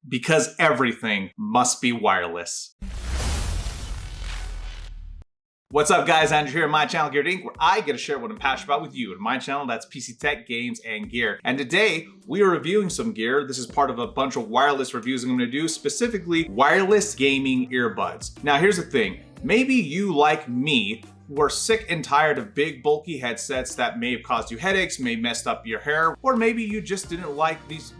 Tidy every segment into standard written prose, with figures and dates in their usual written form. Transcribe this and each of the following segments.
because everything must be wireless. What's up, guys? Andrew here on my channel, GearedInc, where I get to share what I'm passionate about with you. And my channel, that's PC tech, games, and gear. And today, we are reviewing some gear. This is part of a bunch of wireless reviews I'm gonna do, specifically wireless gaming earbuds. Now, here's the thing. Maybe you, like me, were sick and tired of big bulky headsets that may have caused you headaches, may have messed up your hair, or maybe you just didn't like these,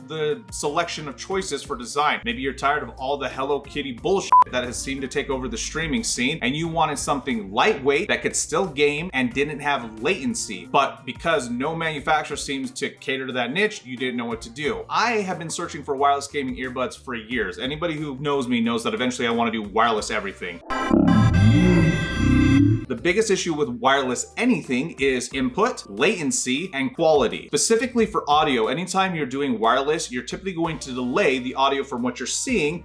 the selection of choices for design. Maybe you're tired of all the Hello Kitty bullshit that has seemed to take over the streaming scene, and you wanted something lightweight that could still game and didn't have latency. But because no manufacturer seems to cater to that niche, you didn't know what to do. I have been searching for wireless gaming earbuds for years. Anybody who knows me knows that eventually I want to do wireless everything. The biggest issue with wireless anything is input, latency, and quality. Specifically for audio, anytime you're doing wireless, you're typically going to delay the audio from what you're seeing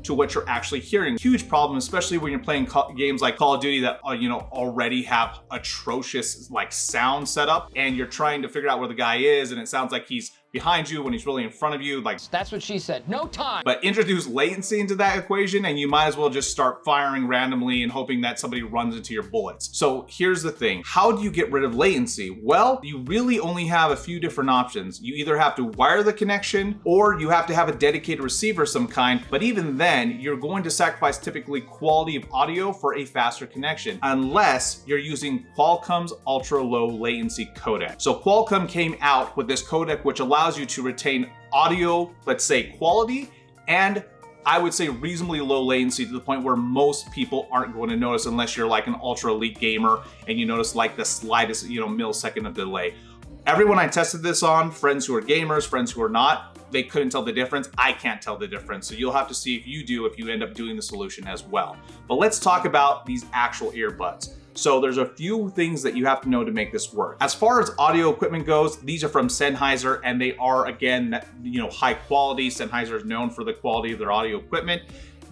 to what you're actually hearing. Huge problem, especially when you're playing games like Call of Duty that already have atrocious sound setup, and you're trying to figure out where the guy is, and it sounds like he's behind you when he's really in front of you. That's what she said. No time. But introduce latency into that equation and you might as well just start firing randomly and hoping that somebody runs into your bullets. So here's the thing. How do you get rid of latency? Well, you really only have a few different options. You either have to wire the connection or you have to have a dedicated receiver of some kind. But even then, you're going to sacrifice typically quality of audio for a faster connection, unless you're using Qualcomm's ultra low latency codec. So Qualcomm came out with this codec which allows you to retain audio, let's say quality, and I would say reasonably low latency to the point where most people aren't going to notice unless you're like an ultra elite gamer and you notice like the slightest, millisecond of delay. Everyone I tested this on, friends who are gamers, friends who are not, they couldn't tell the difference. I can't tell the difference. So you'll have to see if you end up doing the solution as well. But let's talk about these actual earbuds. So there's a few things that you have to know to make this work. As far as audio equipment goes, these are from Sennheiser, and they are, again, high quality. Sennheiser is known for the quality of their audio equipment.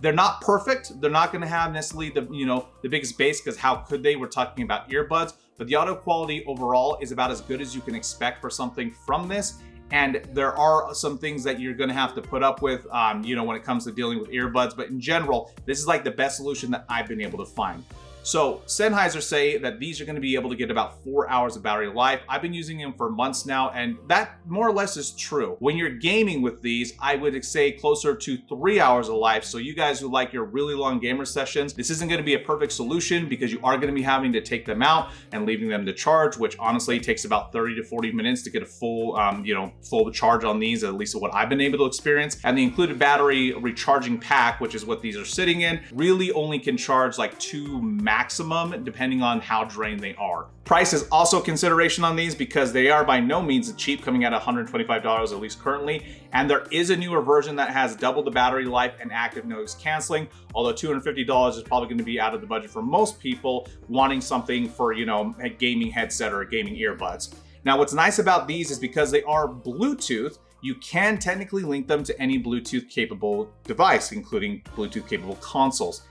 They're not perfect. They're not gonna have necessarily the biggest bass, because how could they? We're talking about earbuds, but the audio quality overall is about as good as you can expect for something from this. And there are some things that you're gonna have to put up with, when it comes to dealing with earbuds, but in general, this is like the best solution that I've been able to find. So Sennheiser say that these are going to be able to get about 4 hours of battery life. I've been using them for months now, and that more or less is true. When you're gaming with these, I would say closer to 3 hours of life. So you guys who like your really long gamer sessions, this isn't going to be a perfect solution because you are going to be having to take them out and leaving them to charge, which honestly takes about 30 to 40 minutes to get a full, full charge on these, at least what I've been able to experience. And the included battery recharging pack, which is what these are sitting in, really only can charge like 2 maximum, depending on how drained they are. Price is also a consideration on these because they are by no means cheap, coming at $125 at least currently. And there is a newer version that has double the battery life and active noise canceling, although $250 is probably going to be out of the budget for most people wanting something for, a gaming headset or a gaming earbuds. Now, what's nice about these is because they are Bluetooth, you can technically link them to any Bluetooth capable device, including Bluetooth capable consoles.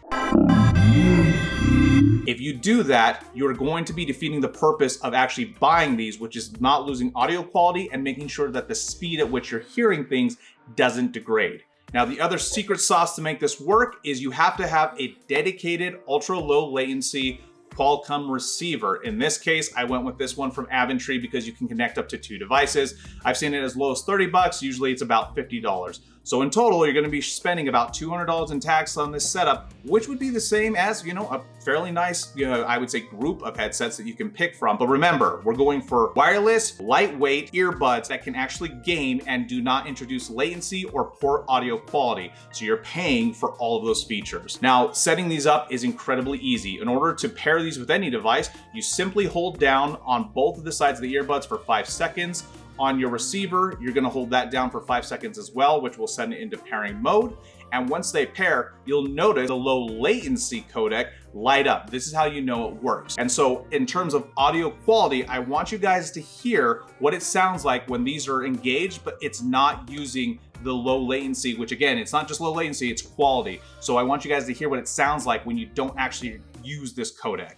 If you do that, you're going to be defeating the purpose of actually buying these, which is not losing audio quality and making sure that the speed at which you're hearing things doesn't degrade. Now, the other secret sauce to make this work is you have to have a dedicated ultra low latency Qualcomm receiver. In this case, I went with this one from Aventry because you can connect up to 2 devices. I've seen it as low as 30 bucks. Usually it's about $50. So in total, you're going to be spending about $200 in tax on this setup, which would be the same as, a fairly nice, I would say, group of headsets that you can pick from. But remember, we're going for wireless, lightweight earbuds that can actually game and do not introduce latency or poor audio quality. So you're paying for all of those features. Now, setting these up is incredibly easy. In order to pair these with any device, you simply hold down on both of the sides of the earbuds for 5 seconds. On your receiver, you're gonna hold that down for 5 seconds as well, which will send it into pairing mode. And once they pair, you'll notice the low latency codec light up. This is how you know it works. And so in terms of audio quality, I want you guys to hear what it sounds like when these are engaged, but it's not using the low latency, which again, it's not just low latency, it's quality. So I want you guys to hear what it sounds like when you don't actually use this codec.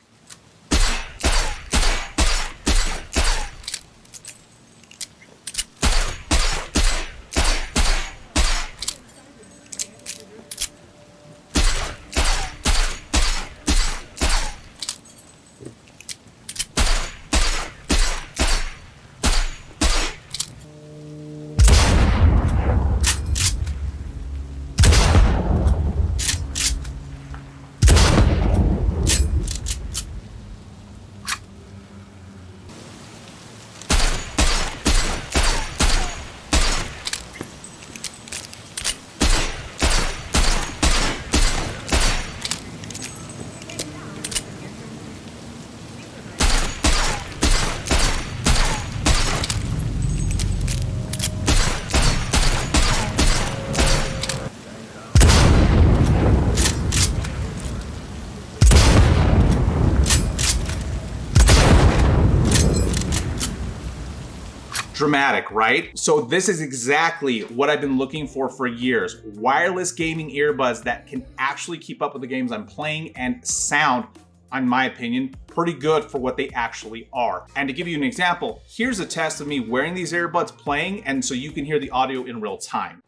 Dramatic, right? So this is exactly what I've been looking for years. Wireless gaming earbuds that can actually keep up with the games I'm playing and sound, in my opinion, pretty good for what they actually are. And to give you an example, here's a test of me wearing these earbuds playing, and so you can hear the audio in real time.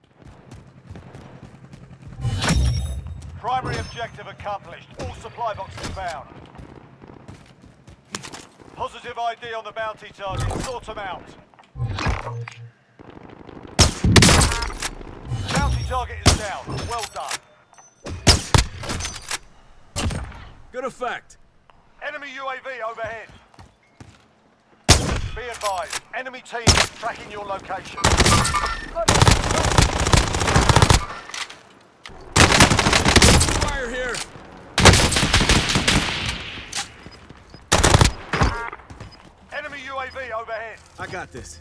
Primary objective accomplished. All supply boxes found. Positive ID on the bounty target. Sort them out. Bounty target is down. Well done. Good effect. Enemy UAV overhead. Be advised, enemy team is tracking your location. Fire here. Enemy UAV overhead. I got this.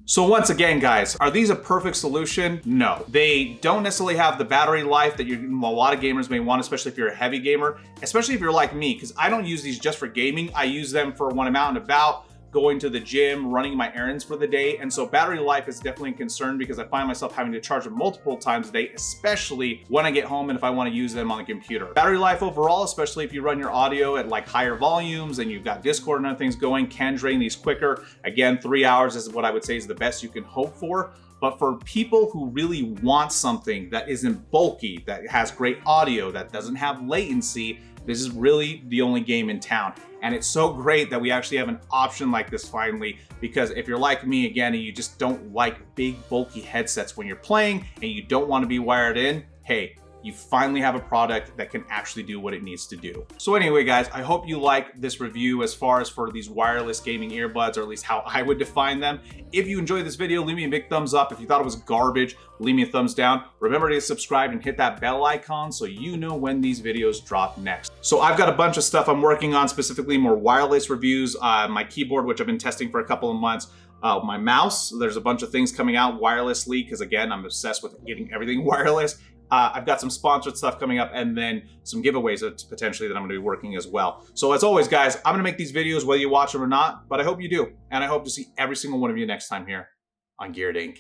So once again, guys, are these a perfect solution? No. They don't necessarily have the battery life that a lot of gamers may want, especially if you're a heavy gamer, especially if you're like me, because I don't use these just for gaming. I use them for when I'm out and about, going to the gym, running my errands for the day. And so battery life is definitely a concern because I find myself having to charge them multiple times a day, especially when I get home and if I want to use them on the computer. Battery life overall, especially if you run your audio at like higher volumes and you've got Discord and other things going, can drain these quicker. Again, 3 hours is what I would say is the best you can hope for. But for people who really want something that isn't bulky, that has great audio, that doesn't have latency, this is really the only game in town. And it's so great that we actually have an option like this finally, because if you're like me again and you just don't like big bulky headsets when you're playing and you don't want to be wired in, hey, you finally have a product that can actually do what it needs to do. So anyway, guys, I hope you like this review as far as for these wireless gaming earbuds, or at least how I would define them. If you enjoyed this video, leave me a big thumbs up. If you thought it was garbage, leave me a thumbs down. Remember to subscribe and hit that bell icon so you know when these videos drop next. So I've got a bunch of stuff I'm working on, specifically more wireless reviews, my keyboard, which I've been testing for a couple of months, my mouse, there's a bunch of things coming out wirelessly, because again, I'm obsessed with getting everything wireless. I've got some sponsored stuff coming up, and then some giveaways that's potentially that I'm gonna be working as well. So as always, guys, I'm gonna make these videos whether you watch them or not, but I hope you do. And I hope to see every single one of you next time here on GearedInc.